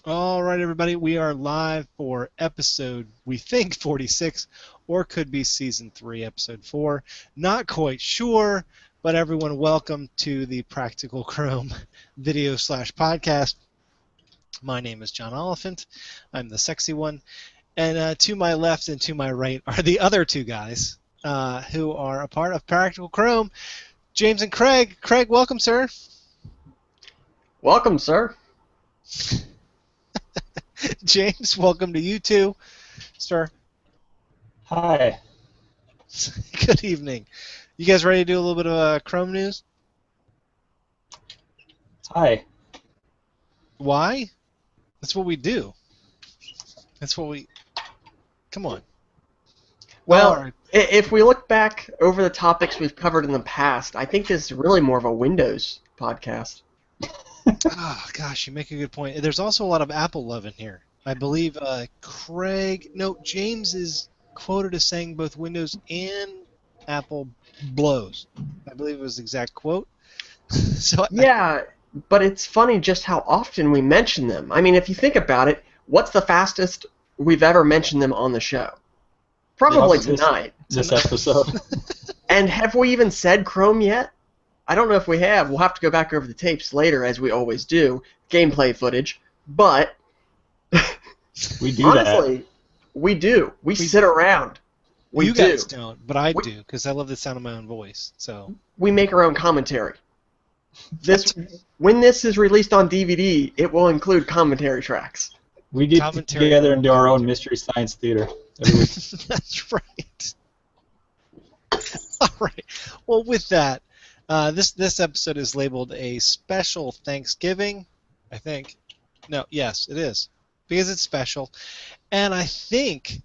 All right, everybody, we are live for episode, we think, 46, or could be season 3, episode 4. Not quite sure, but everyone, welcome to the Practical Chrome video slash podcast. My name is John Oliphant. I'm the sexy one. And to my left and to my right are the other two guys who are a part of Practical Chrome, James and Craig. Craig, welcome, sir. Welcome, sir. James, welcome to you too, sir. Hi. Good evening. You guys ready to do a little bit of Chrome news? Hi. Why? That's what we do. That's what we... Come on. Well, All right. if we look back over the topics we've covered in the past, I think this is really more of a Windows podcast. Oh, gosh, you make a good point. There's also a lot of Apple love in here. I believe James is quoted as saying both Windows and Apple blows. I believe it was the exact quote. Yeah, but it's funny just how often we mention them. I mean, if you think about it, what's the fastest we've ever mentioned them on the show? Probably tonight. This episode. And have we even said Chrome yet? I don't know if we have. We'll have to go back over the tapes later, as we always do, gameplay footage. But We do honestly, that. we do. We sit around. You guys don't, but I do, because I love the sound of my own voice. So we make our own commentary. When this is released on DVD, it will include commentary tracks. We get together and do our own Mystery Science Theater every week. That's right. All right. Well, with that, this episode is labeled a special Thanksgiving, I think. No, yes, it is, because it's special. And I think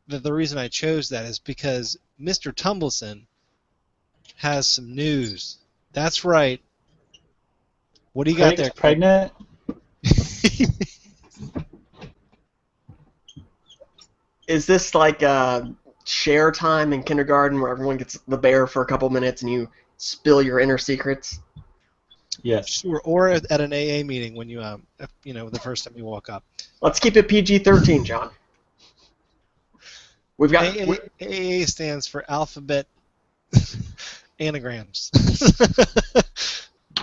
that the reason I chose that is because Mr. Tumbleson has some news. That's right. What do you got there? Pregnant? Is this like share time in kindergarten where everyone gets the bear for a couple minutes and you spill your inner secrets? Yes. Sure. Or at an AA meeting when you, the first time you walk up. Let's keep it PG-13, John. We've got AA stands for alphabet anagrams.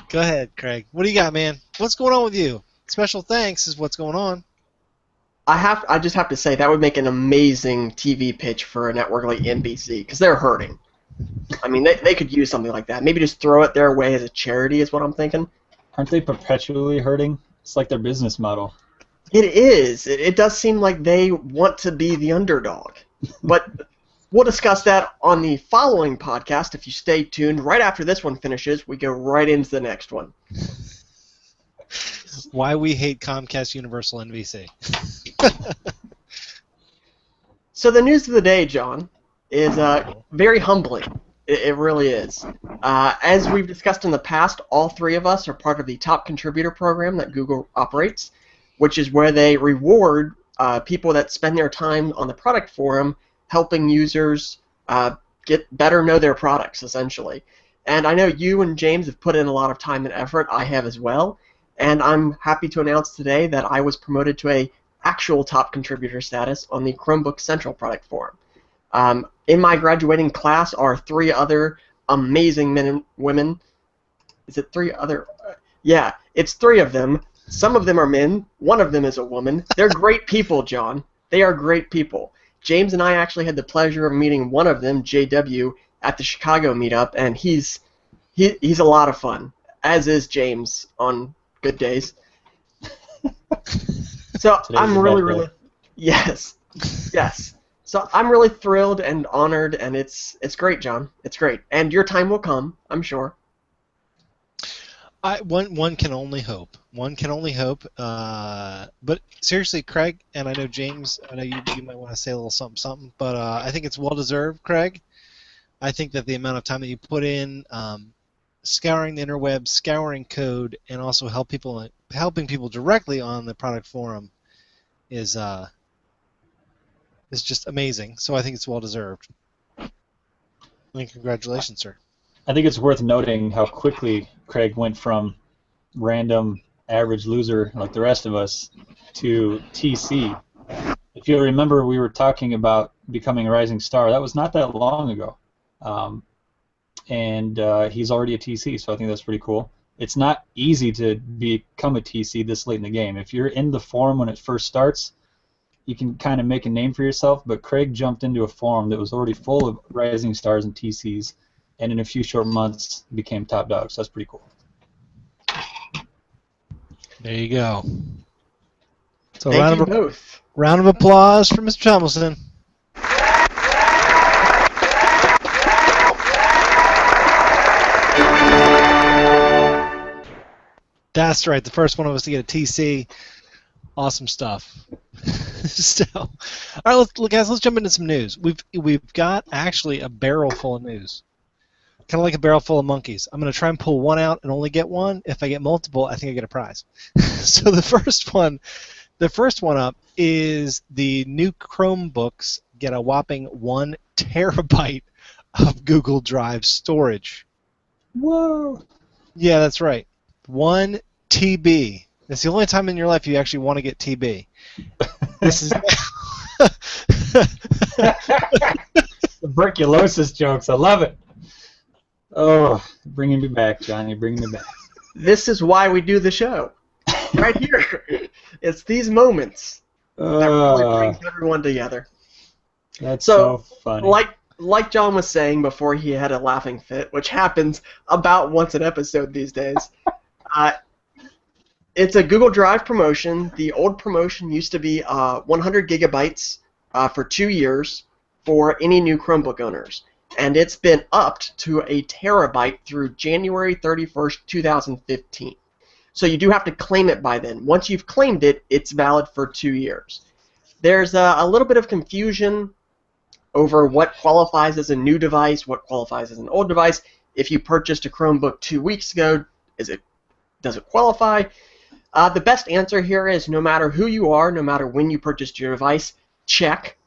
Go ahead, Craig. What do you got, man? What's going on with you? Special thanks is what's going on. I just have to say that would make an amazing TV pitch for a network like NBC because they're hurting. I mean, they could use something like that. Maybe just throw it their way as a charity is what I'm thinking. Aren't they perpetually hurting? It's like their business model. It is. It does seem like they want to be the underdog. But we'll discuss that on the following podcast if you stay tuned. Right after this one finishes, we go right into the next one. Why we hate Comcast Universal NBC. So the news of the day, John, is very humbling. It really is. As we've discussed in the past, all three of us are part of the Top Contributor program that Google operates, which is where they reward people that spend their time on the product forum helping users get better know their products, essentially. And I know you and James have put in a lot of time and effort. I have as well. And I'm happy to announce today that I was promoted to a actual top contributor status on the Chromebook Central product forum. In my graduating class are three other amazing men and women. Is it three other? Yeah, it's three of them. Some of them are men. One of them is a woman. They're great people, John. They are great people. James and I actually had the pleasure of meeting one of them, JW, at the Chicago meetup, and he's a lot of fun, as is James on good days. So I'm really yes. So I'm really thrilled and honored, and it's great, John. It's great, and your time will come, I'm sure. One can only hope. One can only hope. But seriously, Craig, and I know James, I know you might want to say a little something, but I think it's well deserved, Craig. I think that the amount of time that you put in scouring the interweb, scouring code, and also helping people directly on the product forum is just amazing. So I think it's well deserved. I mean, congratulations, sir. I think it's worth noting how quickly Craig went from random average loser like the rest of us to TC. If you'll remember, we were talking about becoming a rising star. That was not that long ago. And he's already a TC, so I think that's pretty cool. It's not easy to become a TC this late in the game. If you're in the forum when it first starts, you can kind of make a name for yourself, but Craig jumped into a forum that was already full of rising stars and TCs, and in a few short months became top dog, so that's pretty cool. There you go. So Thank you both. Round of applause for Mr. Tomlinson. That's right. The first one of us to get a TC. Awesome stuff. So, all right, guys, let's jump into some news. We've got actually a barrel full of news. Kind of like a barrel full of monkeys. I'm going to try and pull one out and only get one. If I get multiple, I think I get a prize. So the first one up is the new Chromebooks get a whopping 1 terabyte of Google Drive storage. Whoa! Yeah, that's right. 1 TB. It's the only time in your life you actually want to get TB. This is Tuberculosis jokes. I love it. Oh, bringing me back, Johnny. Bringing me back. This is why we do the show. Right here. It's these moments that really brings everyone together. That's so funny. Like John was saying before he had a laughing fit, which happens about once an episode these days, it's a Google Drive promotion. The old promotion used to be 100 gigabytes for 2 years for any new Chromebook owners. And it's been upped to a terabyte through January 31st, 2015. So you do have to claim it by then. Once you've claimed it, it's valid for 2 years. There's a little bit of confusion over what qualifies as a new device, what qualifies as an old device. If you purchased a Chromebook 2 weeks ago, does it qualify? The best answer here is no matter who you are, no matter when you purchased your device, check.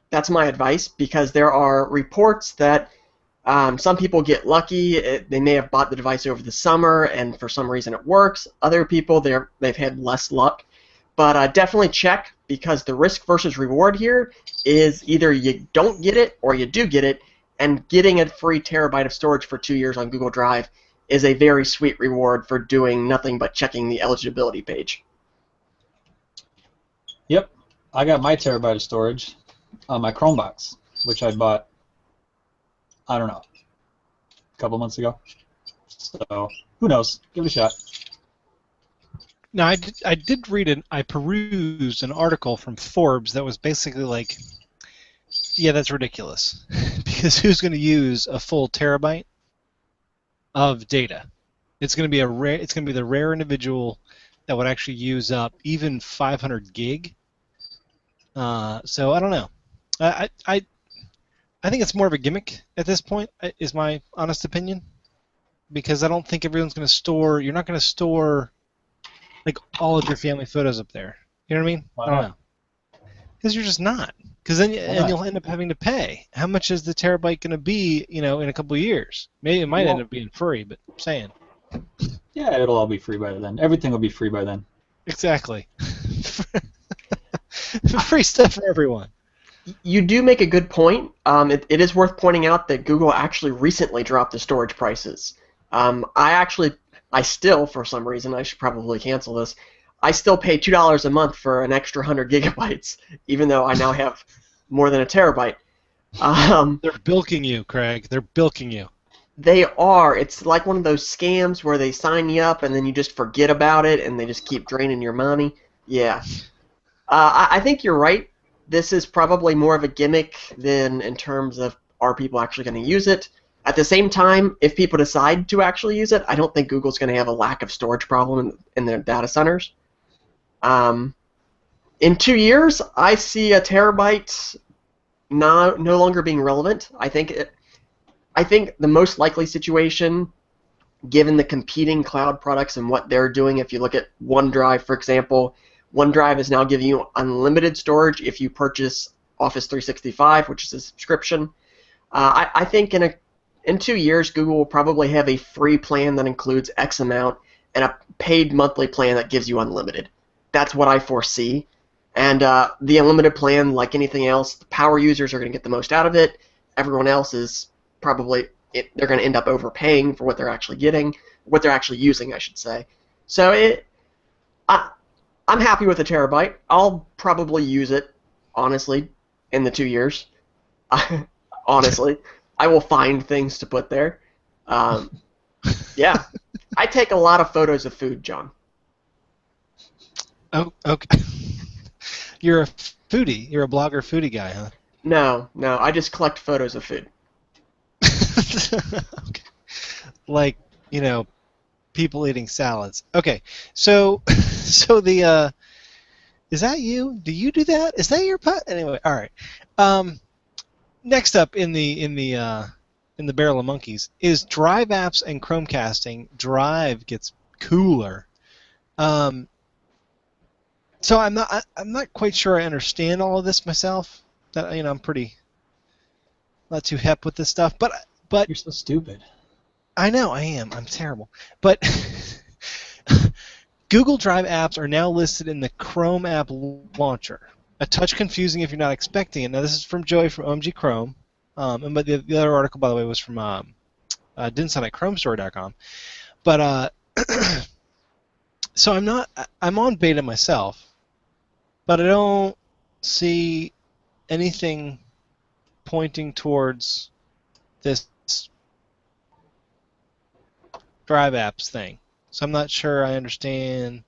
That's my advice, because there are reports that some people get lucky. They may have bought the device over the summer, and for some reason it works. Other people, they've had less luck. But definitely check, because the risk versus reward here is either you don't get it or you do get it, and getting a free terabyte of storage for 2 years on Google Drive is a very sweet reward for doing nothing but checking the eligibility page. Yep, I got my terabyte of storage on my Chromebox, which I bought, I don't know, a couple months ago. So, who knows? Give it a shot. Now, I did read I perused an article from Forbes that was basically like, yeah, that's ridiculous. Because who's going to use a full terabyte of data? It's going to be the rare individual that would actually use up even 500 gig. So I don't know. I think it's more of a gimmick at this point, is my honest opinion, because I don't think everyone's going to store. You're not going to store like all of your family photos up there. You know what I mean? Why I don't not? know. Because you're just not. Because then you'll end up having to pay. How much is the terabyte going to be? In a couple of years? Maybe it might end up being free, but I'm saying. Yeah, it'll all be free by then. Everything will be free by then. Exactly. Free stuff for everyone. You do make a good point. It is worth pointing out that Google actually recently dropped the storage prices. I still, for some reason, I should probably cancel this, I still pay $2 a month for an extra 100 gigabytes, even though I now have more than a terabyte. They're bilking you, Craig. They're bilking you. They are. It's like one of those scams where they sign you up and then you just forget about it and they just keep draining your money. Yeah. I think you're right. This is probably more of a gimmick than in terms of are people actually going to use it. At the same time, if people decide to actually use it, I don't think Google's going to have a lack of storage problem in their data centers. In 2 years, I see a terabyte no longer being relevant. I think the most likely situation, given the competing cloud products and what they're doing, if you look at OneDrive, for example, OneDrive is now giving you unlimited storage if you purchase Office 365, which is a subscription. I think in 2 years, Google will probably have a free plan that includes X amount, and a paid monthly plan that gives you unlimited. That's what I foresee. And the unlimited plan, like anything else, the power users are going to get the most out of it. Everyone else is probably they're going to end up overpaying for what they're actually getting, what they're actually using, I should say. So I'm happy with a terabyte. I'll probably use it, honestly, in the 2 years. Honestly, I will find things to put there. Yeah, I take a lot of photos of food, John. Oh, okay. You're a foodie. You're a blogger foodie guy, huh? No, I just collect photos of food. Okay. Like, people eating salads. Okay, so the is that you? Do you do that? Is that your pet? Anyway, all right. Next up in the barrel of monkeys is Drive apps and Chromecasting. Drive gets cooler. So I'm not quite sure I understand all of this myself. That I'm pretty not too hip with this stuff, but You're so stupid. I know I am. I'm terrible. But Google Drive apps are now listed in the Chrome app launcher. A touch confusing if you're not expecting it. Now this is from Joey from OMG Chrome, but the other article, by the way, was from didn't sound like ChromeStory.com. But so I'm on beta myself, but I don't see anything pointing towards this Drive apps thing. So I'm not sure I understand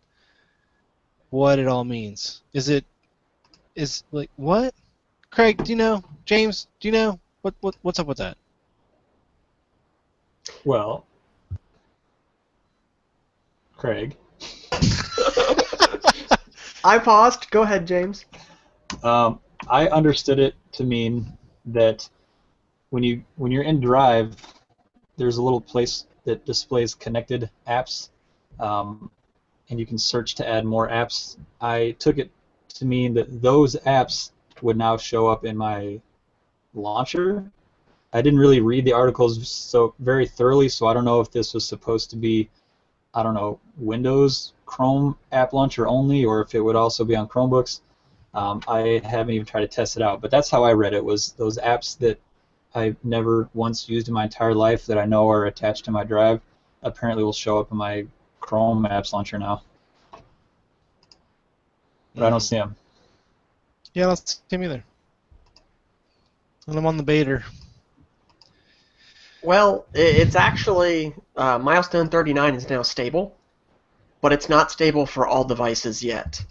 what it all means. Is like what? Craig, do you know? James, do you know? What's up with that? Well, Craig. I paused. Go ahead, James. I understood it to mean that when you're in Drive, there's a little place that displays connected apps, and you can search to add more apps. I took it to mean that those apps would now show up in my launcher. I didn't really read the articles so very thoroughly, so I don't know if this was supposed to be, I don't know, Windows Chrome app launcher only, or if it would also be on Chromebooks. I haven't even tried to test it out, but that's how I read it, was those apps that I've never once used in my entire life that I know are attached to my Drive apparently will show up in my Chrome apps launcher now. But I don't see them. Yeah, I don't see him either. And I'm on the beta. Well, it's actually Milestone 39 is now stable, but it's not stable for all devices yet.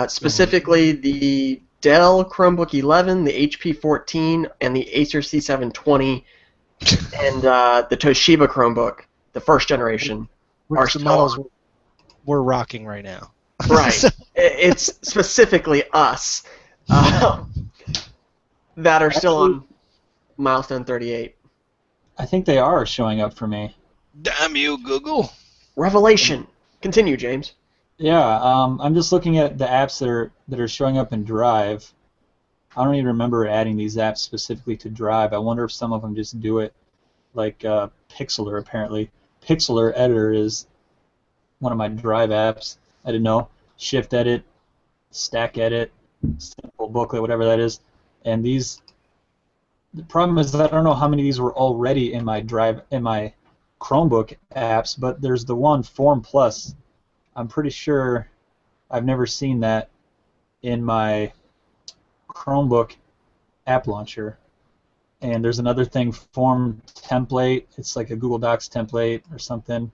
Specifically, the Dell Chromebook 11, the HP 14, and the Acer C720, and the Toshiba Chromebook, the first generation, are the still models we're rocking right now. right. It's specifically us that are still on Milestone 38. I think they are showing up for me. Damn you, Google! Revelation. Continue, James. Yeah, I'm just looking at the apps that are showing up in Drive. I don't even remember adding these apps specifically to Drive. I wonder if some of them just do it like Pixlr, apparently. Pixlr Editor is one of my Drive apps. I didn't know. Shift Edit, Stack Edit, Simple Booklet, whatever that is. And these, the problem is that I don't know how many of these were already in my Drive, in my Chromebook apps, but there's the one, Form Plus. I'm pretty sure I've never seen that in my Chromebook app launcher. And there's another thing, Form Template. It's like a Google Docs template or something.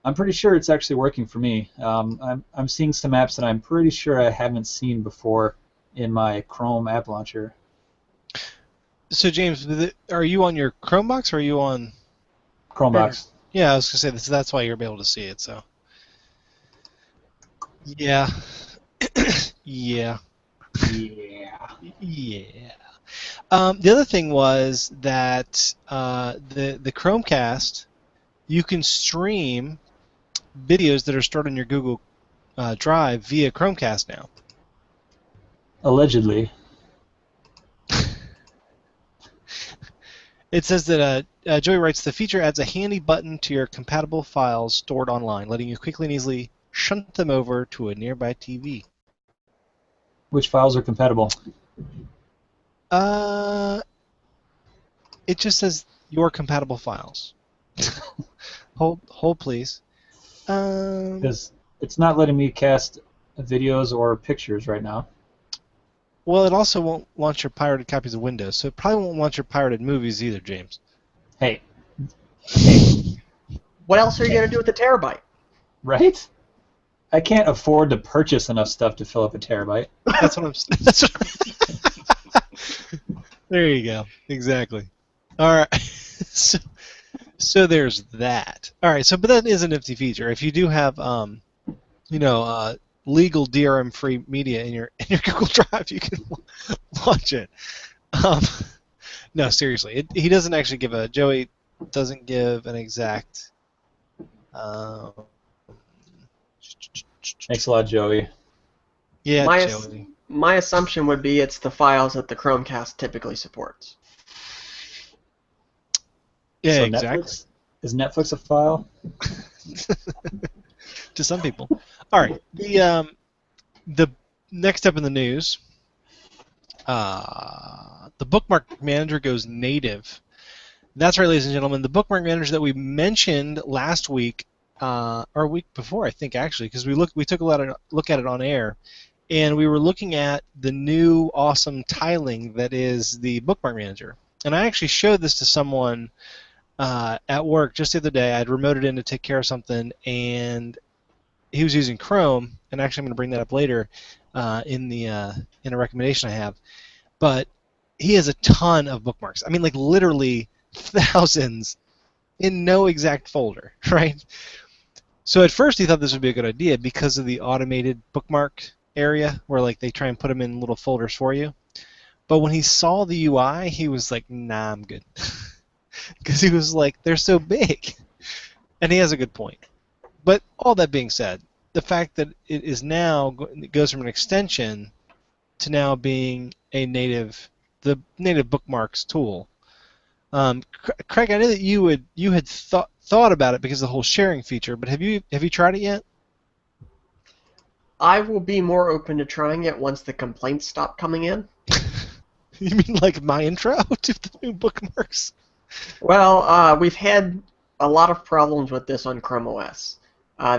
I'm pretty sure it's actually working for me. I'm seeing some apps that I'm pretty sure I haven't seen before in my Chrome app launcher. So James, are you on your Chromebox or are you on Chromebox. Yeah, I was gonna say this. That's why you're able to see it. So. Yeah. Yeah. Yeah. Yeah. The other thing was that the Chromecast, you can stream videos that are stored on your Google Drive via Chromecast now. Allegedly. It says that Joey writes, the feature adds a handy button to your compatible files stored online, letting you quickly and easily shunt them over to a nearby TV. Which files are compatible? It just says your compatible files. Hold please. Because it's not letting me cast videos or pictures right now. Well, it also won't launch your pirated copies of Windows, so it probably won't launch your pirated movies either, James. Hey. What else are you going to do with the terabyte? Right? I can't afford to purchase enough stuff to fill up a terabyte. That's what I'm. There you go. Exactly. All right. So there's that. All right. So, but that is a nifty feature. If you do have, legal DRM-free media in your Google Drive, you can launch it. No, seriously, he doesn't actually give a Joey doesn't give an exact. Thanks a lot, Joey. Yeah, Joey. My assumption would be it's the files that the Chromecast typically supports. Yeah, So exactly. Is Netflix a file? To some people. All right. The next step in the news, the Bookmark Manager goes native. That's right, ladies and gentlemen. The Bookmark Manager that we mentioned last week, or a week before, I think, actually, because we took a look at it on air, and we were looking at the new awesome tiling that is the Bookmark Manager. And I actually showed this to someone at work just the other day. I'd remoted in to take care of something, and he was using Chrome, and actually I'm going to bring that up later in a recommendation I have. But he has a ton of bookmarks. I mean, like literally thousands in no exact folder, right? So at first he thought this would be a good idea because of the automated bookmark area where like they try and put them in little folders for you. But when he saw the UI, he was like, nah, I'm good. Because he was like, they're so big. And he has a good point. But all that being said, the fact that it is now it goes from an extension to now being the native bookmarks tool. Craig, I know that you had thought about it because of the whole sharing feature, but have you tried it yet? I will be more open to trying it once the complaints stop coming in. You mean like my intro to the new bookmarks? Well, we've had a lot of problems with this on Chrome OS.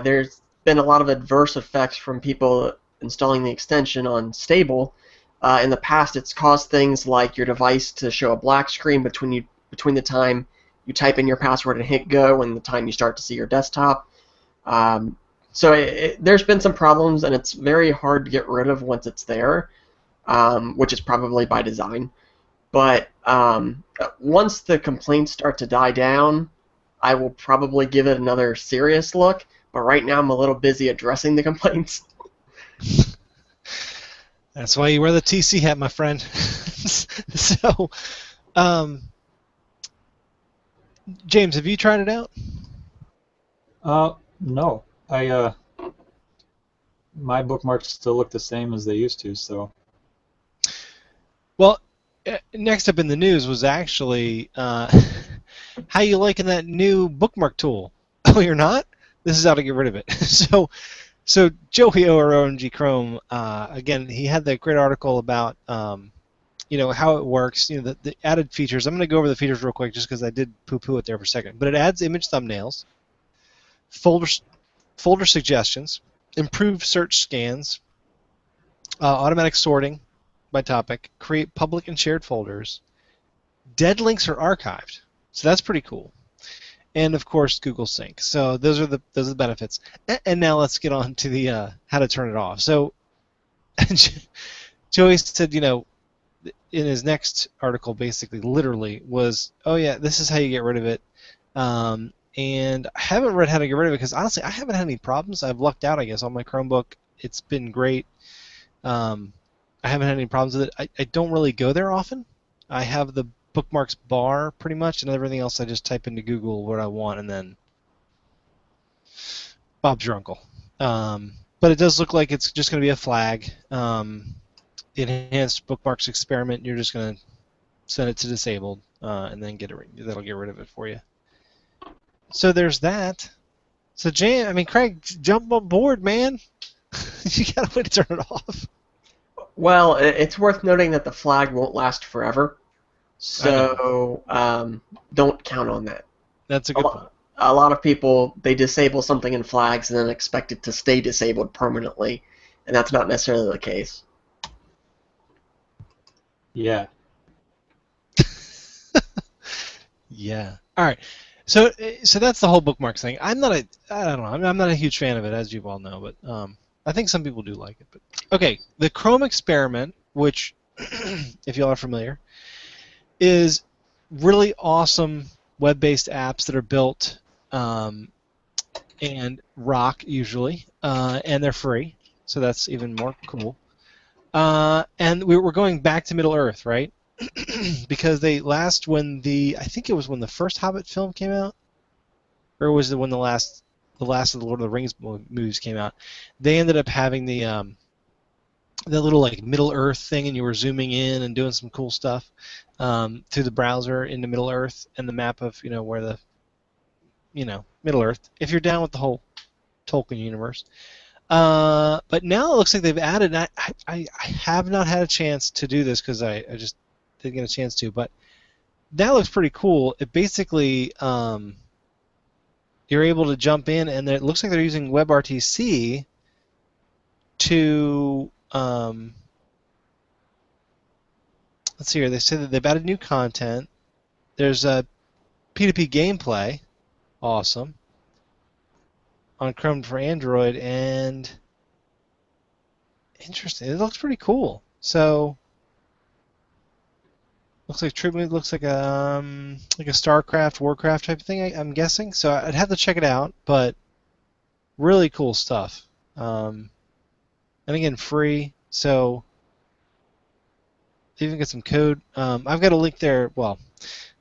There's been a lot of adverse effects from people installing the extension on stable. In the past, it's caused things like your device to show a black screen between the time you type in your password and hit go and the time you start to see your desktop. So there's been some problems, and it's very hard to get rid of once it's there, which is probably by design. But once the complaints start to die down, I will probably give it another serious look. But right now I'm a little busy addressing the complaints. That's why you wear the TC hat, my friend. So, James, have you tried it out? No. My bookmarks still look the same as they used to, so. Well, next up in the news was actually how you liking that new bookmark tool? Oh, you're not? This is how to get rid of it. So Joey or OMG Chrome, again, he had that great article about how it works, the added features. I'm going to go over the features real quick just because I did poo-poo it there for a second. But it adds image thumbnails, folder suggestions, improved search scans, automatic sorting by topic, create public and shared folders. Dead links are archived, so that's pretty cool. And of course, Google Sync. So those are the benefits. And now let's get on to the how to turn it off. So Joey said, in his next article, basically, literally was, oh yeah, this is how you get rid of it. And I haven't read how to get rid of it because honestly, I haven't had any problems. I've lucked out, I guess, on my Chromebook. It's been great. I haven't had any problems with it. I don't really go there often. I have the bookmarks bar pretty much, and everything else I just type into Google what I want, and then Bob's your uncle. But it does look like it's just going to be a flag. Enhanced bookmarks experiment, you're just going to send it to disabled. and then that'll get rid of it for you. So there's that. So Craig, jump on board, man. You gotta wait to turn it off. Well, it's worth noting that the flag won't last forever, so don't count on that. That's a good point. A lot of people, they disable something in flags and then expect it to stay disabled permanently, and that's not necessarily the case. Yeah. Yeah. All right. So that's the whole bookmarks thing. I don't know. I'm not a huge fan of it, as you all know, but I think some people do like it. But okay, the Chrome experiment, which, if you all are familiar, is really awesome web-based apps that are built and rock usually, and they're free, so that's even more cool. And we're going back to Middle Earth, right? Because I think it was when the first Hobbit film came out, or was it when the last of the Lord of the Rings movies came out? They ended up having the little like Middle Earth thing, and you were zooming in and doing some cool stuff through the browser into Middle Earth and the map of where the Middle Earth. If you're down with the whole Tolkien universe. But now it looks like they've added. I have not had a chance to do this because I just didn't get a chance to. But that looks pretty cool. It basically you're able to jump in, and it looks like they're using WebRTC to let's see here. They said that they've added new content. There's a P2P gameplay, awesome, on Chrome for Android, and interesting. It looks pretty cool. So looks like treatment looks like a StarCraft, Warcraft type of thing. I'm guessing. So I'd have to check it out, but really cool stuff. And again, free. So even get some code. I've got a link there. Well,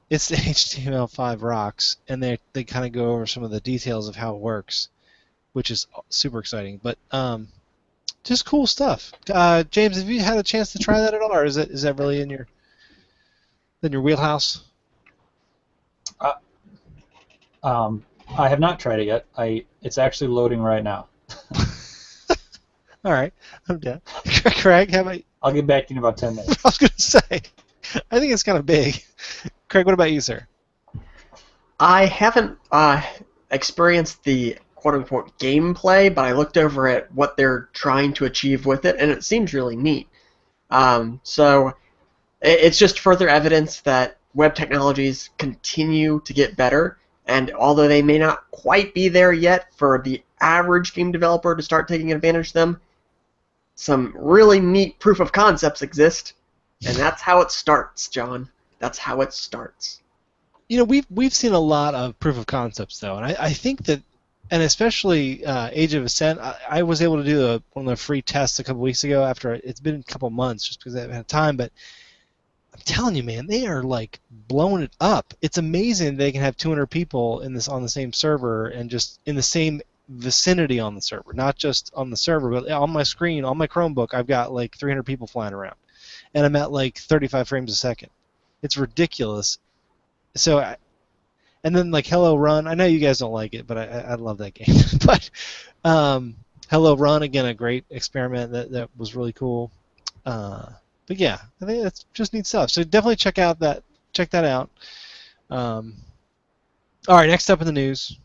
it's the HTML5 rocks, and they kind of go over some of the details of how it works, which is super exciting. But just cool stuff. James, have you had a chance to try that at all, or is that really in your wheelhouse? I have not tried it yet. It's actually loading right now. All right, I'm done. Craig, how about you? I'll get back to you in about 10 minutes. I was going to say, I think it's kind of big. Craig, what about you, sir? I haven't experienced the quote-unquote gameplay, but I looked over at what they're trying to achieve with it, and it seems really neat. So it's just further evidence that web technologies continue to get better, and although they may not quite be there yet for the average game developer to start taking advantage of them, some really neat proof of concepts exist, and that's how it starts, John. That's how it starts. We've seen a lot of proof of concepts, though, and I think that, and especially Age of Ascent, I was able to do one of the free tests a couple weeks ago after it's been a couple months just because I haven't had time, but I'm telling you, man, they are like blowing it up. It's amazing they can have 200 people on the same server and just in the same vicinity on the server, not just on the server, but on my screen, on my Chromebook, I've got like 300 people flying around, and I'm at like 35 frames a second. It's ridiculous. So, and then like Hello Run, I know you guys don't like it, but I love that game. But Hello Run, again, a great experiment that was really cool. But yeah, I think that's just neat stuff. So definitely check that out. All right, next up in the news.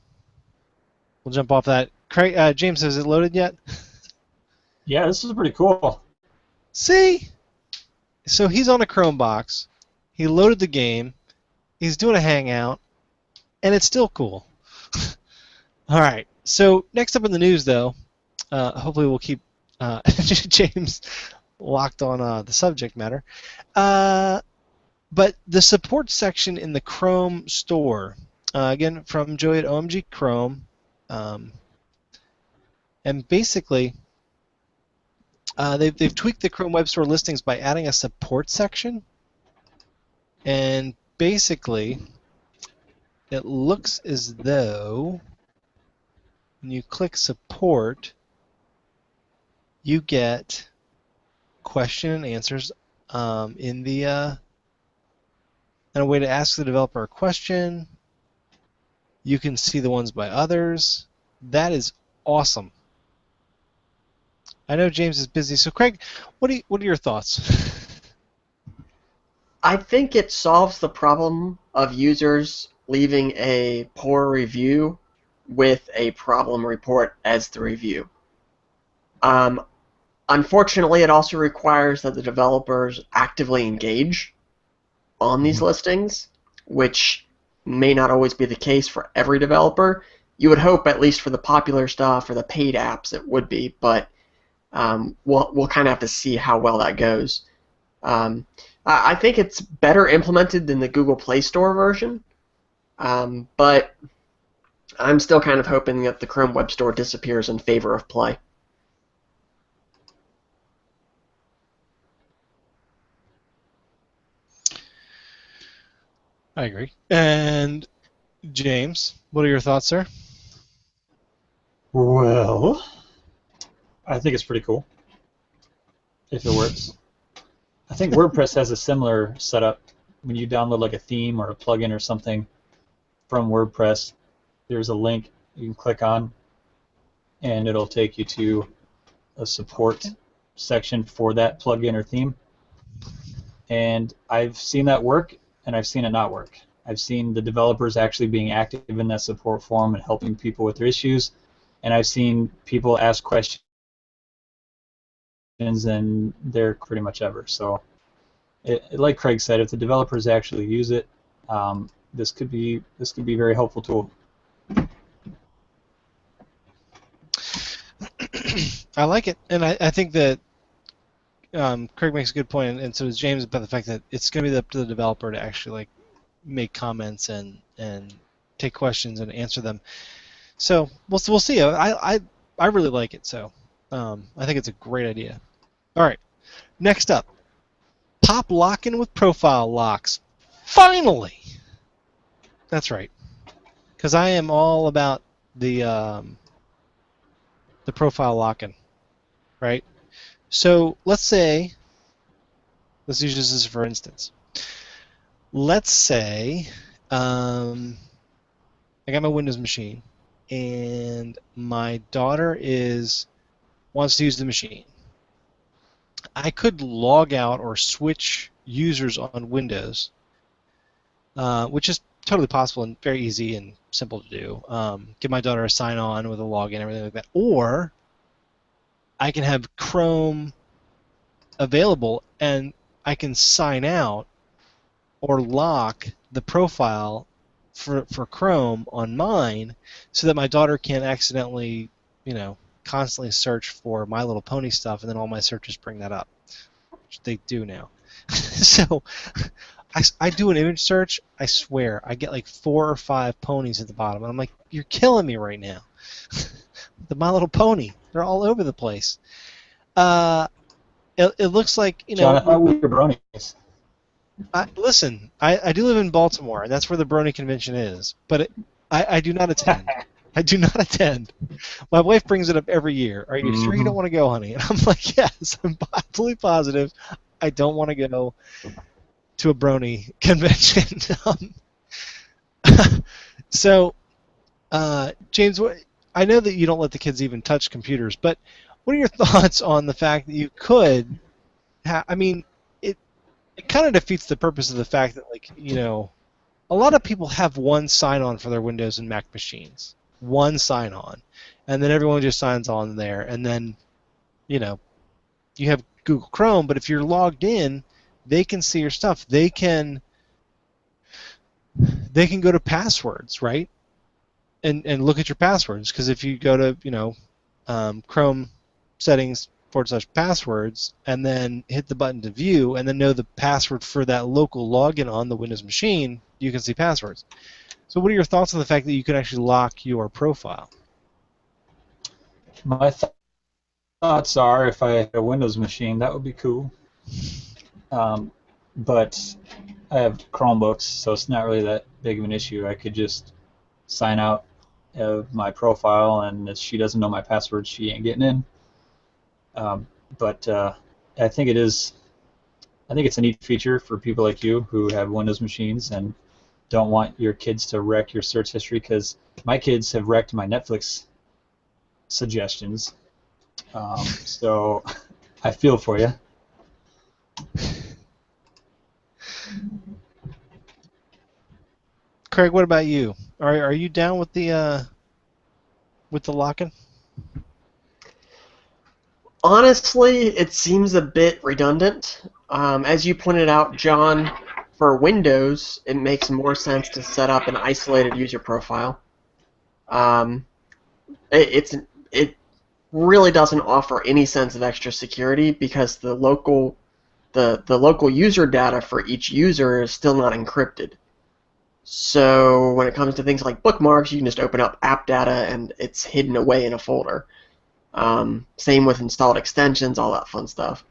We'll jump off that. Craig, James, has it loaded yet? Yeah, this is pretty cool. See? So he's on a Chromebox. He loaded the game. He's doing a Hangout. And it's still cool. All right. So next up in the news, though, hopefully we'll keep James locked on the subject matter. But the support section in the Chrome store, again, from Joey at OMG Chrome, and basically, they've tweaked the Chrome Web Store listings by adding a support section. And basically, it looks as though when you click support, you get question and answers in the and a way to ask the developer a question. You can see the ones by others. That is awesome. I know James is busy, so Craig, what are your thoughts? I think it solves the problem of users leaving a poor review with a problem report as the review. Unfortunately, it also requires that the developers actively engage on these listings, which may not always be the case for every developer. You would hope, at least for the popular stuff or the paid apps, it would be, but we'll kind of have to see how well that goes. I think it's better implemented than the Google Play Store version, but I'm still kind of hoping that the Chrome Web Store disappears in favor of Play. I agree. And James, what are your thoughts, sir? Well, I think it's pretty cool if it works. I think WordPress has a similar setup. When you download like a theme or a plugin or something from WordPress, there's a link you can click on, and it'll take you to a support section for that plugin or theme. And I've seen that work, and I've seen it not work. I've seen the developers actually being active in that support forum and helping people with their issues, and I've seen people ask questions and they're pretty much ever. So, like Craig said, if the developers actually use it, this could be a very helpful tool. I like it, and I think that Craig makes a good point, and so does James, about the fact that it's going to be up to the developer to actually like make comments and take questions and answer them. So we'll see. I really like it. So I think it's a great idea. All right, next up, pop lock-in with profile locks. Finally, that's right, because I am all about the profile lock-in, right? So let's use this as for instance. Let's say I got my Windows machine, and my daughter wants to use the machine. I could log out or switch users on Windows, which is totally possible and very easy and simple to do. Give my daughter a sign-on with a login and everything like that. Or I can have Chrome available, and I can sign out or lock the profile for Chrome on mine, so that my daughter can't accidentally, constantly search for My Little Pony stuff, and then all my searches bring that up, which they do now. So I do an image search. I swear I get like 4 or 5 ponies at the bottom, and I'm like, you're killing me right now. The My Little Pony, they're all over the place. It looks like, John, I thought we were bronies. Listen, I do live in Baltimore, and that's where the Brony Convention is. But I do not attend. I do not attend. My wife brings it up every year. Are you sure you don't want to go, honey? And I'm like, yes, I'm absolutely positive. I don't want to go to a Brony Convention. So, James, I know that you don't let the kids even touch computers, but what are your thoughts on the fact that you could it kind of defeats the purpose of the fact that, a lot of people have one sign-on for their Windows and Mac machines. One sign-on. And then everyone just signs on there. And then, you have Google Chrome, but if you're logged in, they can see your stuff. They can go to passwords, right? And look at your passwords. Because if you go to, Chrome settings /passwords and then hit the button to view and then know the password for that local login on the Windows machine, you can see passwords. So what are your thoughts on the fact that you can actually lock your profile? My thoughts are, if I had a Windows machine, that would be cool. But I have Chromebooks, so it's not really that big of an issue. I could just sign out of my profile, and if she doesn't know my password, she ain't getting in. But I think it is I think it's a neat feature for people like you who have Windows machines and don't want your kids to wreck your search history, because my kids have wrecked my Netflix suggestions. So I feel for you. Craig, what about you? Are you down with the locking? Honestly, it seems a bit redundant. As you pointed out, John, for Windows, it makes more sense to set up an isolated user profile. Um, it really doesn't offer any sense of extra security because the local user data for each user is still not encrypted. So when it comes to things like bookmarks, you can just open up app data and it's hidden away in a folder. Same with installed extensions, all that fun stuff.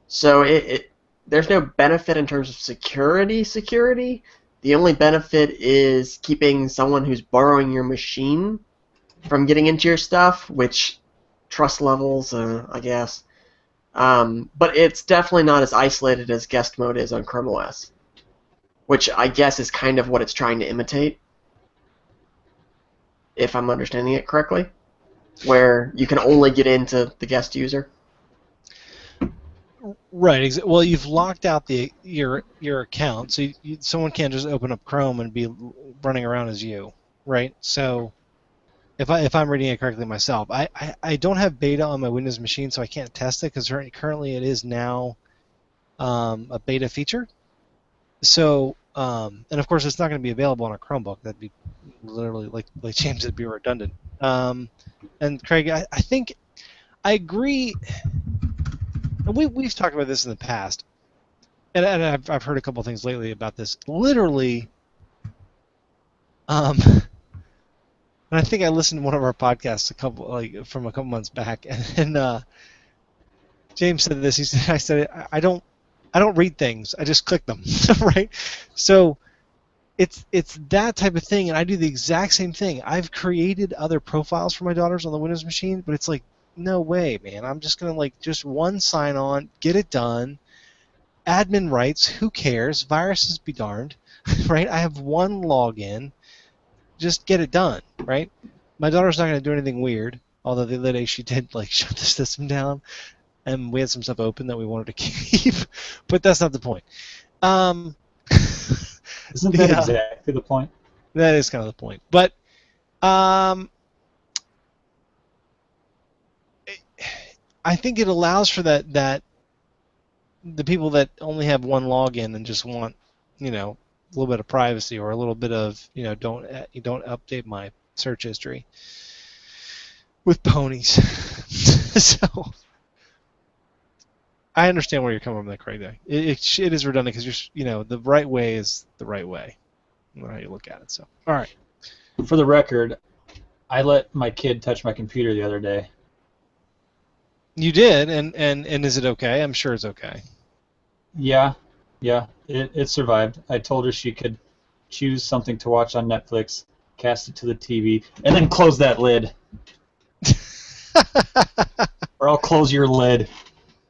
So there's no benefit in terms of security. The only benefit is keeping someone who's borrowing your machine from getting into your stuff, which trust levels, I guess. But it's definitely not as isolated as guest mode is on Chrome OS, which I guess is kind of what it's trying to imitate, if I'm understanding it correctly, where you can only get into the guest user. Right. Well, you've locked out your account, so someone can't just open up Chrome and be running around as you, right? So if I'm reading it correctly myself, I don't have beta on my Windows machine, so I can't test it because currently it is now a beta feature. So and of course it's not going to be available on a Chromebook. That'd be literally like James, it'd be redundant. And Craig, I think I agree. And we've talked about this in the past, and I've heard a couple things lately about this. Literally, and I think I listened to one of our podcasts from a couple months back, and James said this. He said, "I said I don't read things. I just click them, right?" So it's that type of thing, and I do the exact same thing. I've created other profiles for my daughters on the Windows machine, but it's like, no way, man. I'm just going to just one sign on, get it done. Admin rights, who cares? Viruses be darned, right? I have one login. Just get it done, right? My daughter's not going to do anything weird, although the other day she did shut the system down, and we had some stuff open that we wanted to keep, but that's not the point. Isn't that exactly the point? That is kind of the point. But I think it allows for that the people that only have one login and just want, a little bit of privacy or a little bit of, don't update my search history with ponies. So I understand where you're coming from there, Craig. It is redundant because the right way is the right way. I don't know how you look at it. So all right. For the record, I let my kid touch my computer the other day. You did, and is it okay? I'm sure it's okay. Yeah, it survived. I told her she could choose something to watch on Netflix, cast it to the TV, and then close that lid. Or I'll close your lid.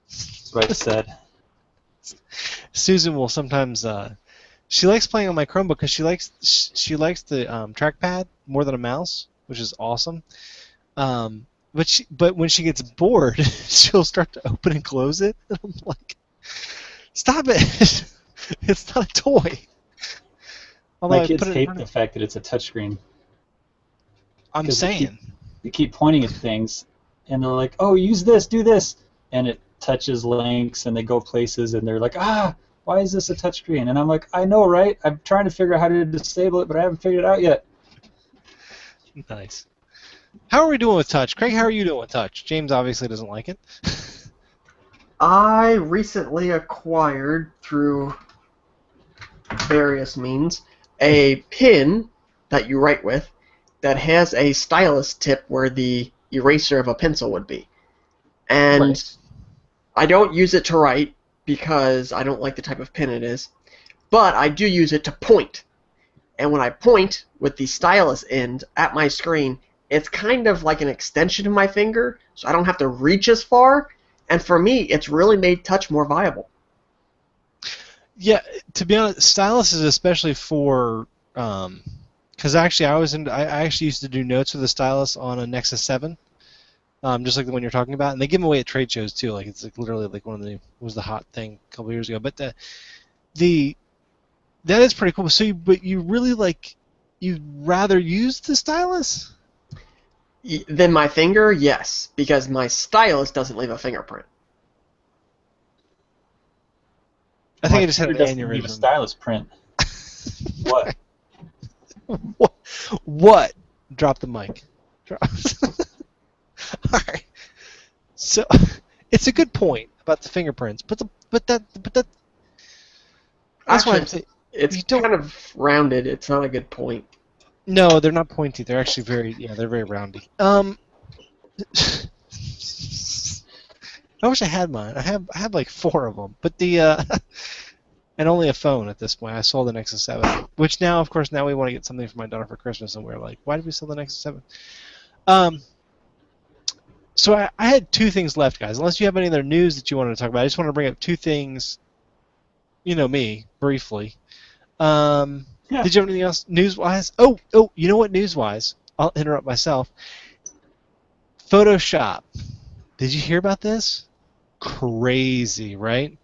That's what I said. Susan will sometimes. She likes playing on my Chromebook because she likes the trackpad more than a mouse, which is awesome. But when she gets bored, she'll start to open and close it, and I'm like, stop it! It's not a toy. My kids hate the fact that it's a touchscreen. I'm saying. They keep pointing at things, and they're like, "Oh, use this, do this," and it touches links, and they go places, and they're like, why is this a touchscreen? And I'm like, I know, right? I'm trying to figure out how to disable it, but I haven't figured it out yet. Nice. How are we doing with touch? Craig, how are you doing with touch? James obviously doesn't like it. I recently acquired, through various means, a pen that you write with that has a stylus tip where the eraser of a pencil would be. And Right. I don't use it to write because I don't like the type of pen it is, but I do use it to point. And when I point with the stylus end at my screen, it's kind of like an extension of my finger, so I don't have to reach as far. And for me, it's really made touch more viable. Yeah, to be honest, stylus is especially for because actually I actually used to do notes with a stylus on a Nexus 7, just like the one you're talking about, and they give them away at trade shows too. Like it's like literally like one of the was the hot thing a couple years ago. But the that is pretty cool. So, but you really like you'd rather use the stylus? Then my finger, yes, because my stylus doesn't leave a fingerprint. I think My I just had an finger doesn't leave a aneurysm. stylus print. What? What? Drop the mic. Drop. All right. So it's a good point about the fingerprints, but that's why Actually, I'm saying it's you don't. kind of rounded. It's not a good point. No, they're not pointy. They're actually they're very roundy. I wish I had mine. I have like 4 of them, but and only a phone at this point. I sold the Nexus 7, which now, of course, now we want to get something for my daughter for Christmas, and we're like, why did we sell the Nexus 7? So I had 2 things left, guys. Unless you have any other news that you wanted to talk about, I just want to bring up 2 things. You know me, briefly. Yeah. Did you have anything else news-wise? Oh, you know what? News-wise, I'll interrupt myself. Photoshop. Did you hear about this? Crazy, right?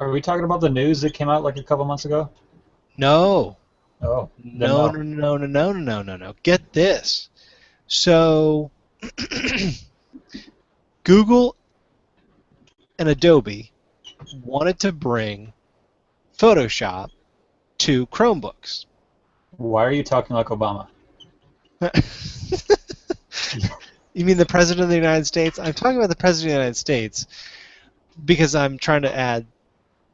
Are we talking about the news that came out like a couple months ago? No. Oh, No. Get this. So, Google and Adobe wanted to bring Photoshop to Chromebooks. Why are you talking like Obama? You mean the President of the United States? I'm talking about the President of the United States because I'm trying to add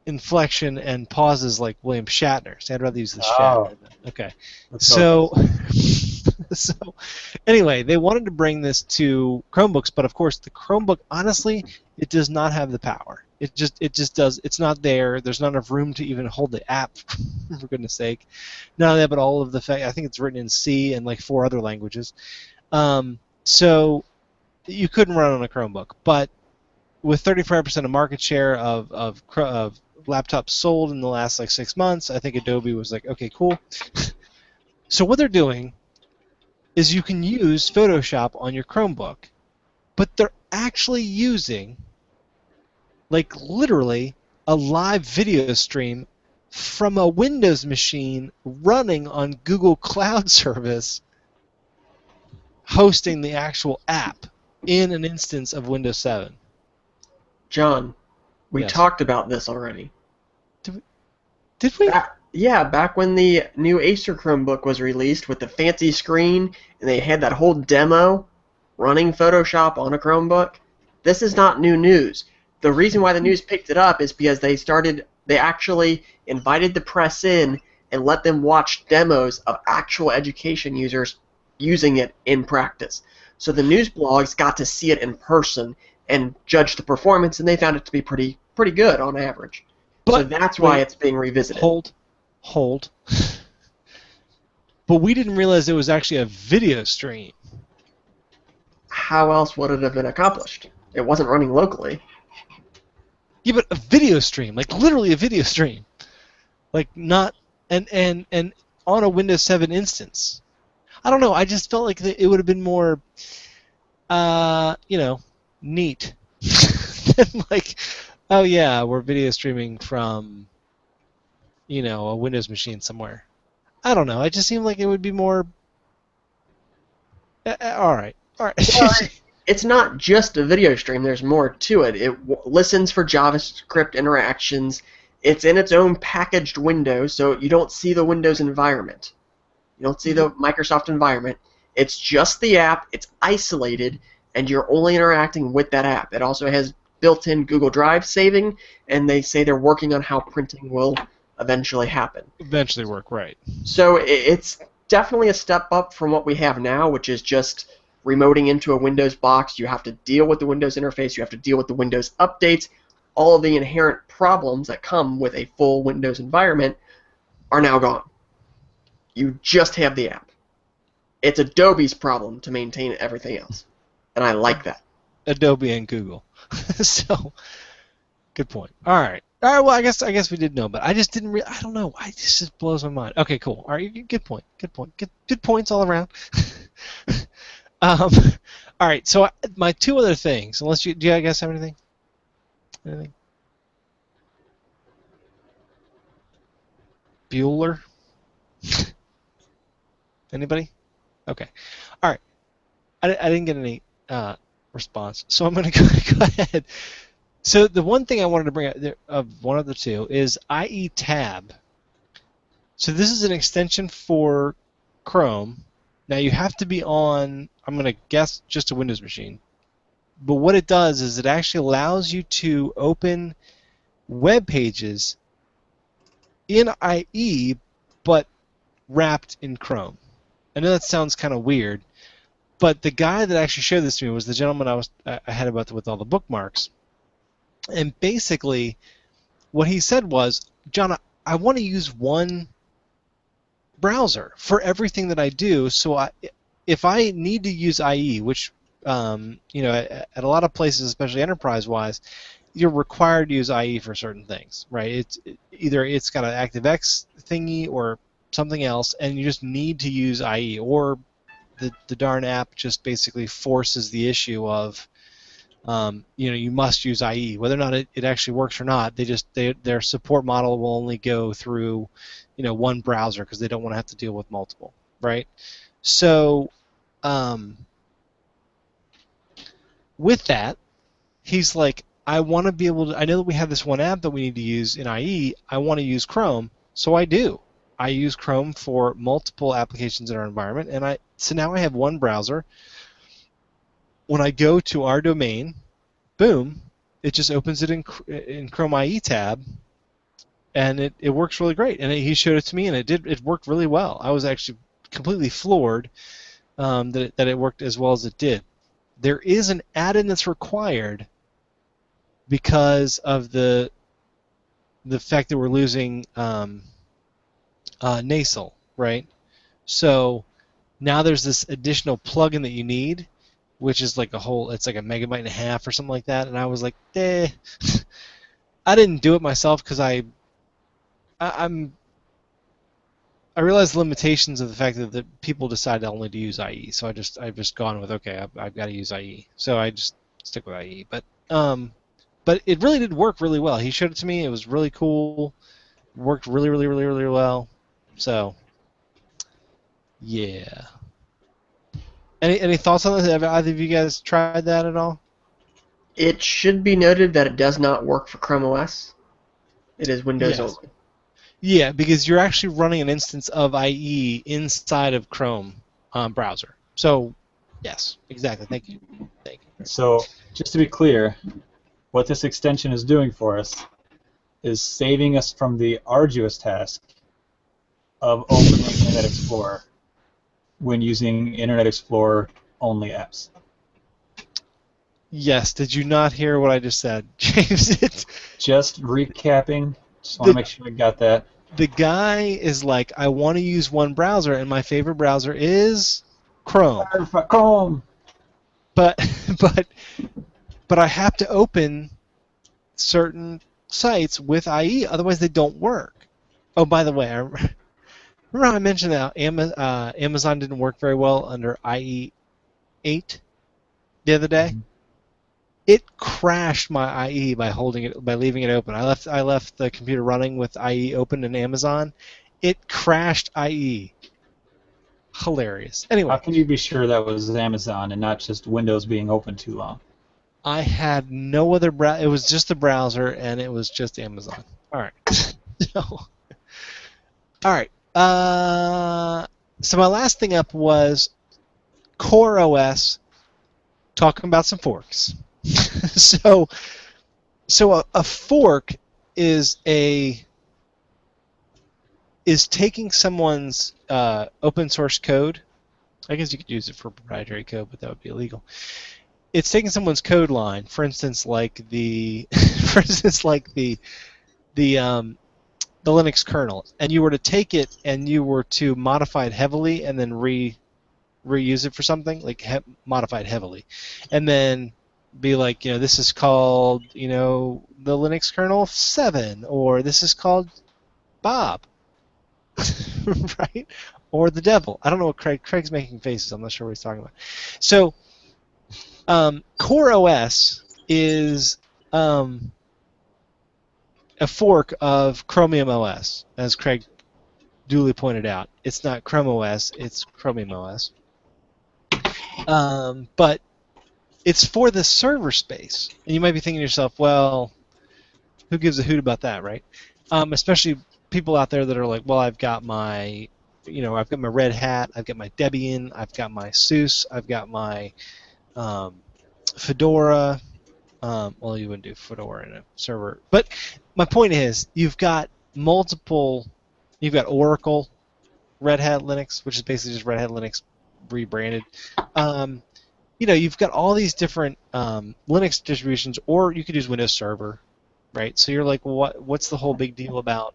inflection and pauses like William Shatner. So I'd rather use the Shatner. Okay. So anyway, they wanted to bring this to Chromebooks, but of course the Chromebook, honestly, it does not have the power. It just does. It's not there. There's not enough room to even hold the app, for goodness sake. Not only that, but all of the fact, I think it's written in C and like 4 other languages. So you couldn't run on a Chromebook. But with 35% of market share of laptops sold in the last like 6 months, I think Adobe was like, okay, cool. So what they're doing is you can use Photoshop on your Chromebook, but they're actually using, like literally, a live video stream from a Windows machine running on Google Cloud Service, hosting the actual app in an instance of Windows 7. John, we Yes. talked about this already. Did we? Back when the new Acer Chromebook was released with the fancy screen, and they had that whole demo running Photoshop on a Chromebook. This is not new news. The reason why the news picked it up is because they actually invited the press in and let them watch demos of actual education users using it in practice. So the news blogs got to see it in person and judge the performance, and they found it to be pretty good on average. So that's why it's being revisited. Hold. But we didn't realize it was actually a video stream. How else would it have been accomplished? It wasn't running locally. Yeah, but a video stream, like literally a video stream, like not and on a Windows 7 instance. I don't know. I just felt like it would have been more, neat than like, oh yeah, we're video streaming from, a Windows machine somewhere. I don't know. It just seemed like it would be more. All right. Well, it's not just a video stream. There's more to it. It listens for JavaScript interactions. It's in its own packaged window, so you don't see the Windows environment. You don't see the Microsoft environment. It's just the app. It's isolated, and you're only interacting with that app. It also has built-in Google Drive saving, and they say they're working on how printing will eventually happen. Eventually work, right. So it's definitely a step up from what we have now, which is just remoting into a Windows box. You have to deal with the Windows interface. You have to deal with the Windows updates. All of the inherent problems that come with a full Windows environment are now gone. You just have the app. It's Adobe's problem to maintain everything else, and I like that. Adobe and Google. So, good point. All right. All right, well, I guess we did know, but I just didn't. I don't know. This just blows my mind. Okay, cool. All right, good point. Good point. Good points all around. All right. So my two other things. Unless do you guys have anything? Anything? Bueller. Anybody? Okay. All right. I didn't get any response, so I'm going to go ahead. So the one thing I wanted to bring up of one of the two is IE Tab. So this is an extension for Chrome. Now you have to be on, I'm going to guess, just a Windows machine. But what it does is it actually allows you to open web pages in IE, but wrapped in Chrome. I know that sounds kind of weird, but the guy that actually showed this to me was the gentleman I had with all the bookmarks. And basically, what he said was, John, I want to use one browser for everything that I do. So if I need to use IE, which at a lot of places, especially enterprise-wise, you're required to use IE for certain things, right? Either it's got an ActiveX thingy or something else, and you just need to use IE, or the darn app just basically forces the issue of you must use IE. Whether or not it actually works or not, their support model will only go through one browser because they don't want to have to deal with multiple, right? So with that, he's like, I want to be able to, I know that we have this one app that we need to use in IE, I want to use Chrome, so I do. I use Chrome for multiple applications in our environment, and so now I have one browser. When I go to our domain, boom, it just opens it in Chrome IE tab, and it works really great. And he showed it to me, and it worked really well. I was actually completely floored that it worked as well as it did. There is an add-in that's required because of the fact that we're losing nasal, right? So now there's this additional plugin that you need, which is like it's like a megabyte and a half or something like that. And I was like, I didn't do it myself because I realized the limitations of the fact that the people decided only to use IE. So I've just gone with, okay, I've got to use IE. So I just stick with IE. But it really did work really well. He showed it to me. It was really cool. Worked really, really, really, really well. So, yeah. Any thoughts on this? Have either of you guys tried that at all? It should be noted that it does not work for Chrome OS. It is Windows only. Yeah, because you're actually running an instance of IE inside of Chrome browser. So, yes, exactly. Thank you. So, just to be clear, what this extension is doing for us is saving us from the arduous task of opening Internet Explorer when using Internet Explorer only apps. Yes, did you not hear what I just said, James? Just recapping, just want to make sure I got that. The guy is like, I want to use one browser, and my favorite browser is Chrome. Chrome. But I have to open certain sites with IE, otherwise they don't work. Oh, by the way, remember how I mentioned that Amazon didn't work very well under IE 8 the other day? Mm-hmm. It crashed my IE by leaving it open. I left the computer running with IE open in Amazon. It crashed IE. Hilarious. Anyway. How can you be sure that was Amazon and not just Windows being open too long? I had no other browser. It was just the browser, and it was just Amazon. All right. All right. So my last thing up was Core OS talking about some forks. so a fork is taking someone's open source code. I guess you could use it for proprietary code, but that would be illegal. It's taking someone's code line, for instance, like the Linux kernel, and you were to take it and you were to modify it heavily and then reuse it for something, like modify it heavily, and then be like, this is called, the Linux kernel 7, or this is called Bob, right? Or the devil. I don't know what Craig's making faces. I'm not sure what he's talking about. So, Core OS is a fork of Chromium OS, as Craig duly pointed out. It's not Chrome OS, it's Chromium OS. But it's for the server space. And you might be thinking to yourself, well, who gives a hoot about that, right? Especially people out there that are like, well, I've got my Red Hat, I've got my Debian, I've got my SUSE, I've got my Fedora. Well, you wouldn't do Fedora in a server. But my point is, you've got Oracle, Red Hat Linux, which is basically just Red Hat Linux rebranded. You've got all these different Linux distributions, or you could use Windows Server, right? So you're like, well, what's the whole big deal about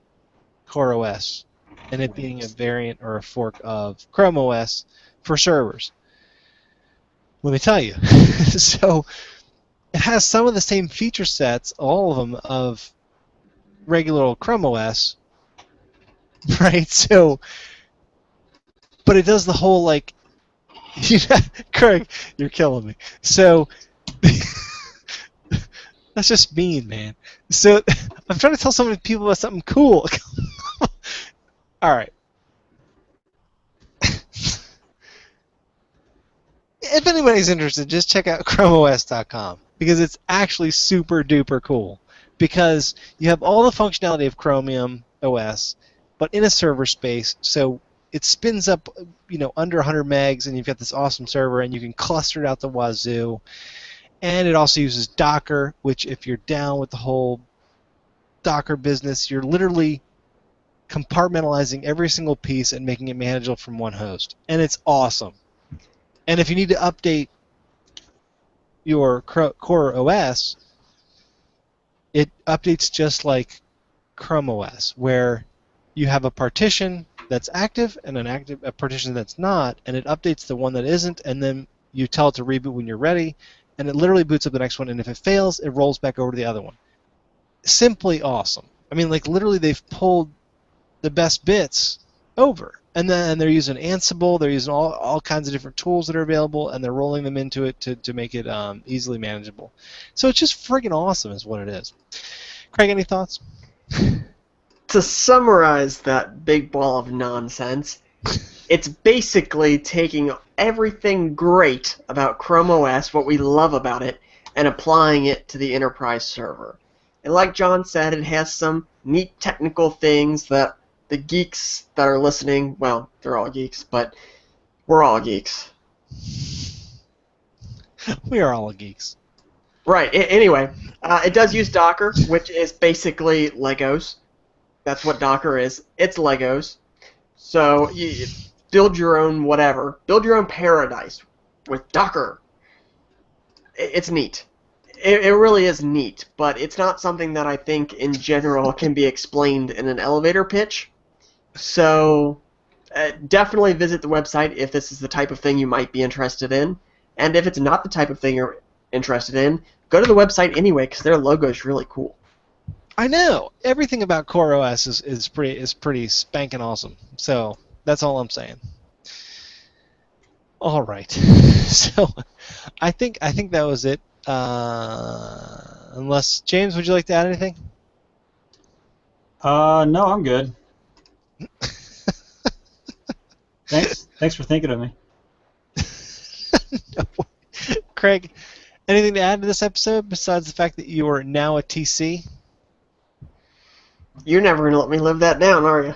Core OS and it being a variant or a fork of Chrome OS for servers? Let me tell you. So it has some of the same feature sets, all of them, of regular old Chrome OS, right? So, but it does the whole, like, Craig, you're killing me. So, that's just mean, man. So, I'm trying to tell so many people about something cool. All right. If anybody's interested, just check out ChromeOS.com, because it's actually super duper cool. Because you have all the functionality of Chromium OS, but in a server space, so it spins up, under 100 megs, and you've got this awesome server, and you can cluster it out the wazoo. And it also uses Docker, which, if you're down with the whole Docker business, you're literally compartmentalizing every single piece and making it manageable from one host. And it's awesome. And if you need to update your Core OS, it updates just like Chrome OS, where you have a partition that's active and a partition that's not, and it updates the one that isn't, and then you tell it to reboot when you're ready, and it literally boots up the next one, and if it fails, it rolls back over to the other one. Simply awesome. I mean, like, literally they've pulled the best bits over. And then they're using Ansible, they're using all kinds of different tools that are available, and they're rolling them into it to make it easily manageable. So it's just friggin' awesome is what it is. Craig, any thoughts? To summarize that big ball of nonsense, it's basically taking everything great about Chrome OS, what we love about it, and applying it to the enterprise server. And like John said, it has some neat technical things that the geeks that are listening, well, they're all geeks, but we're all geeks. We are all geeks. Right. Anyway, it does use Docker, which is basically Legos. That's what Docker is. It's Legos. So you build your own whatever. Build your own paradise with Docker. It's neat. It really is neat, but it's not something that I think in general can be explained in an elevator pitch. So definitely visit the website if this is the type of thing you might be interested in. And if it's not the type of thing you're interested in, go to the website anyway, because their logo is really cool. I know. Everything about Core OS is pretty spanking awesome. So that's all I'm saying. All right. So I think that was it. Unless, James, would you like to add anything? No, I'm good. Thanks for thinking of me. No. Craig, anything to add to this episode besides the fact that you are now a TC? You're never going to let me live that down, are you?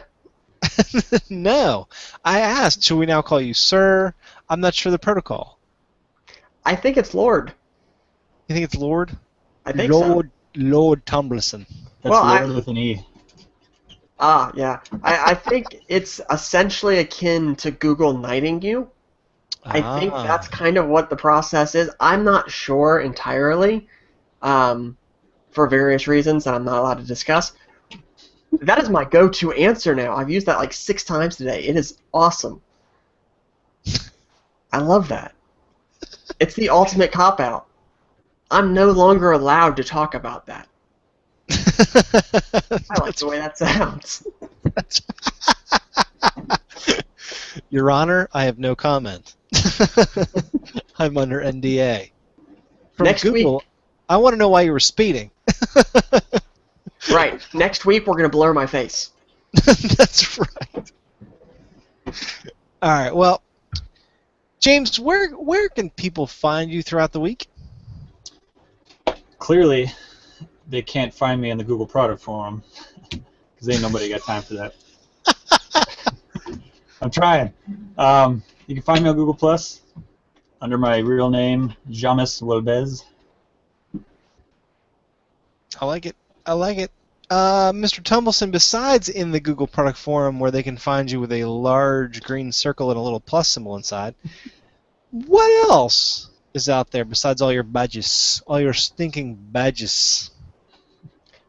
No. I asked, should we now call you Sir? I'm not sure the protocol. I think it's Lord. You think it's Lord? I think Lord Tumbleson. That's Well, Lord with an E. Ah, yeah. I think it's essentially akin to Google knighting you. I think that's kind of what the process is. I'm not sure entirely, for various reasons that I'm not allowed to discuss. That is my go-to answer now. I've used that like 6 times today. It is awesome. I love that. It's the ultimate cop-out. I'm no longer allowed to talk about that. I like the way that sounds. Your Honor, I have no comment. I'm under NDA. From Next Google, week. I want to know why you were speeding. Right. Next week, we're going to blur my face. That's right. All right. Well, James, where can people find you throughout the week? Clearly, they can't find me in the Google product forum because ain't nobody got time for that. I'm trying. You can find me on Google Plus under my real name, James Welbez. I like it. I like it. Mr. Tumbleson, besides in the Google product forum where they can find you with a large green circle and a little plus symbol inside, what else is out there besides all your badges, all your stinking badges?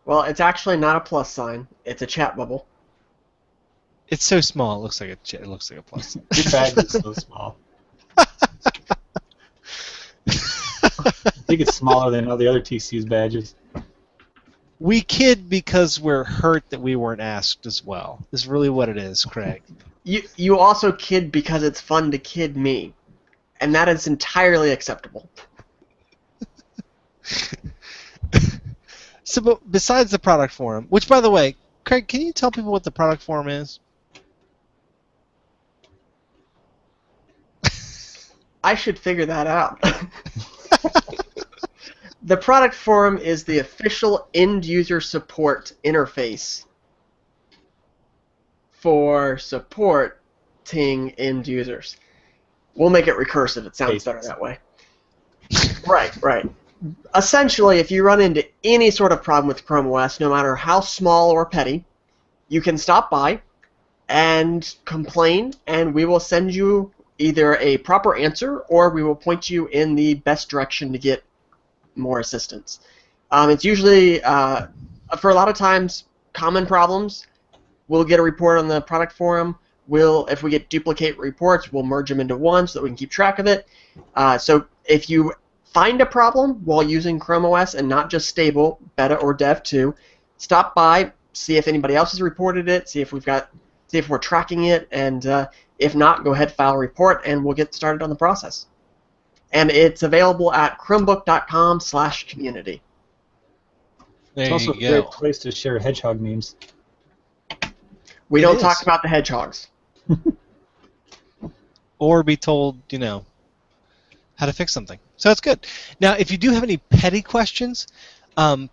Well, it's actually not a plus sign. It's a chat bubble. It's so small. It looks like a plus. Your badge is so small. I think it's smaller than all the other TC's badges. We kid because we're hurt that we weren't asked as well. Is really what it is, Craig. You also kid because it's fun to kid me, and that is entirely acceptable. So, but besides the product forum, which, by the way, Craig, can you tell people what the product forum is? I should figure that out. The product forum is the official end-user support interface for supporting end users. We'll make it recursive. It sounds better that way. Right. Essentially, if you run into any sort of problem with Chrome OS, no matter how small or petty, you can stop by and complain, and we will send you either a proper answer or we will point you in the best direction to get more assistance. It's usually, for a lot of times, common problems. We'll get a report on the product forum. If we get duplicate reports, we'll merge them into one so that we can keep track of it. So if you find a problem while using Chrome OS and not just stable, beta or dev 2, stop by, see if anybody else has reported it, see if we're tracking it, and if not, go ahead, file a report, and we'll get started on the process. And it's available at chromebook.com/community. There It's also you a great go. place to share hedgehog memes. We It don't is. talk about the hedgehogs. Or be told, how to fix something. So that's good. Now, if you do have any petty questions,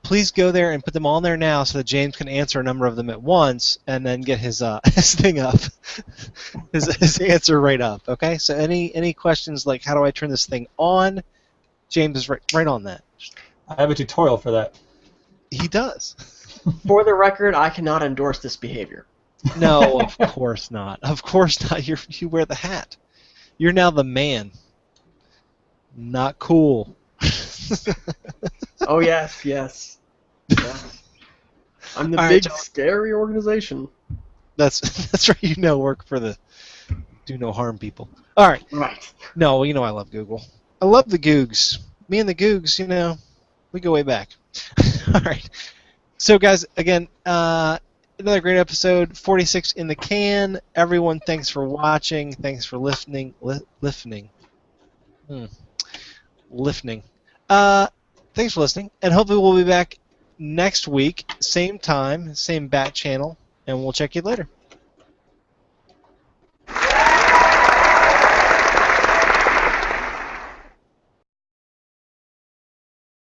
please go there and put them all there now so that James can answer a number of them at once and then get his his thing up, his answer right up. Okay. So any questions like how do I turn this thing on? James is right on that. I have a tutorial for that. He does. For the record, I cannot endorse this behavior. No, of course not. Of course not. You wear the hat. You're now the man. Not cool. Oh, yes. I'm the All right, big, John. scary organization. That's right. Work for the do no harm people. All right. Right. No, I love Google. I love the Googs. Me and the Googs, we go way back. All right. So, guys, again, another great episode, 46 in the can. Everyone, thanks for watching. Thanks for listening. Listening. Thanks for listening, and hopefully we'll be back next week, same time, same bat channel, and we'll check you later.